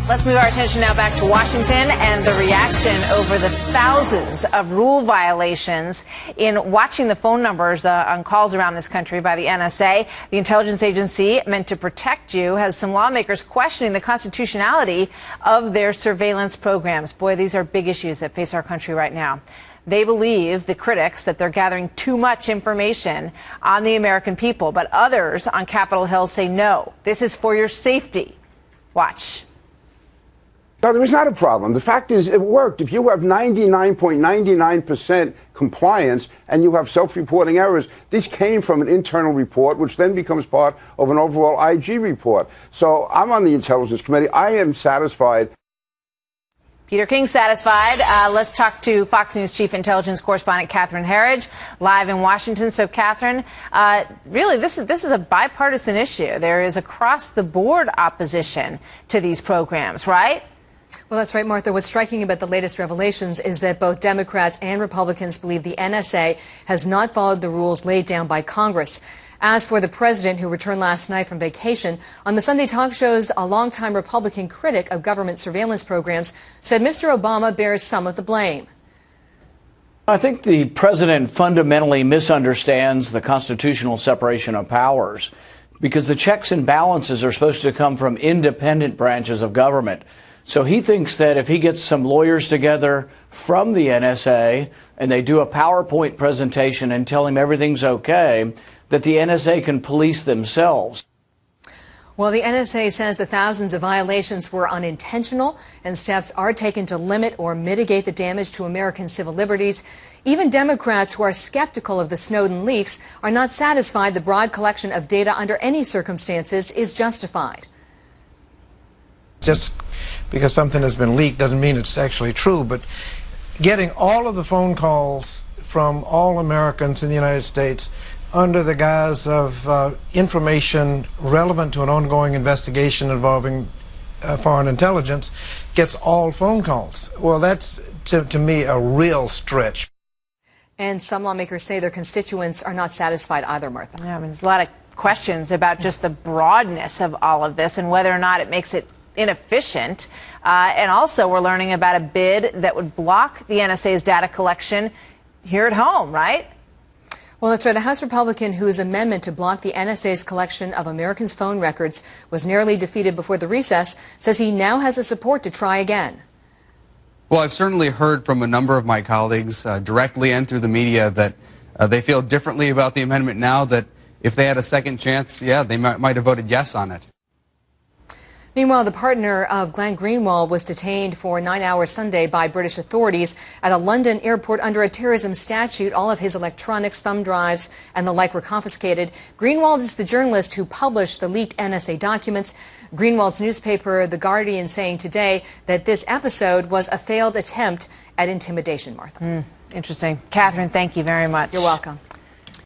Let's move our attention now back to Washington and the reaction over the thousands of rule violations in watching the phone numbers on calls around this country by the NSA. The intelligence agency meant to protect you has some lawmakers questioning the constitutionality of their surveillance programs. Boy, these are big issues that face our country right now. They believe, the critics, that they're gathering too much information on the American people. But others on Capitol Hill say no, this is for your safety. Watch. No, there is not a problem. The fact is, it worked. If you have 99.99% compliance and you have self-reporting errors, these came from an internal report, which then becomes part of an overall IG report. So I'm on the Intelligence Committee. I am satisfied. Peter King's satisfied. Let's talk to Fox News Chief Intelligence Correspondent Catherine Herridge, live in Washington. So, Catherine, really, this is a bipartisan issue. There is across-the-board opposition to these programs, right? Well, that's right, Martha. What's striking about the latest revelations is that both Democrats and Republicans believe the NSA has not followed the rules laid down by Congress. As for the president, who returned last night from vacation, on the Sunday talk shows, a longtime Republican critic of government surveillance programs said Mr. Obama bears some of the blame. I think the president fundamentally misunderstands the constitutional separation of powers, because the checks and balances are supposed to come from independent branches of government. So he thinks that if he gets some lawyers together from the NSA and they do a PowerPoint presentation and tell him everything's okay, that the NSA can police themselves. Well, the NSA says the thousands of violations were unintentional and steps are taken to limit or mitigate the damage to American civil liberties. Even Democrats who are skeptical of the Snowden leaks are not satisfied the broad collection of data under any circumstances is justified. Just because something has been leaked doesn't mean it's actually true, but getting all of the phone calls from all Americans in the United States under the guise of information relevant to an ongoing investigation involving foreign intelligence gets all phone calls. Well, that's, to me, a real stretch. And some lawmakers say their constituents are not satisfied either, Martha. Yeah, I mean, there's a lot of questions about just the broadness of all of this and whether or not it makes it inefficient. And also, we're learning about a bid that would block the NSA's data collection here at home, right? Well, that's right. A House Republican whose amendment to block the NSA's collection of Americans' phone records was narrowly defeated before the recess says he now has the support to try again. Well, I've certainly heard from a number of my colleagues directly and through the media that they feel differently about the amendment now, that if they had a second chance, yeah, they might have voted yes on it. Meanwhile, the partner of Glenn Greenwald was detained for 9 hours Sunday by British authorities at a London airport under a terrorism statute. All of his electronics, thumb drives, and the like were confiscated. Greenwald is the journalist who published the leaked NSA documents. Greenwald's newspaper, The Guardian, saying today that this episode was a failed attempt at intimidation, Martha. Interesting. Catherine, thank you very much. You're welcome.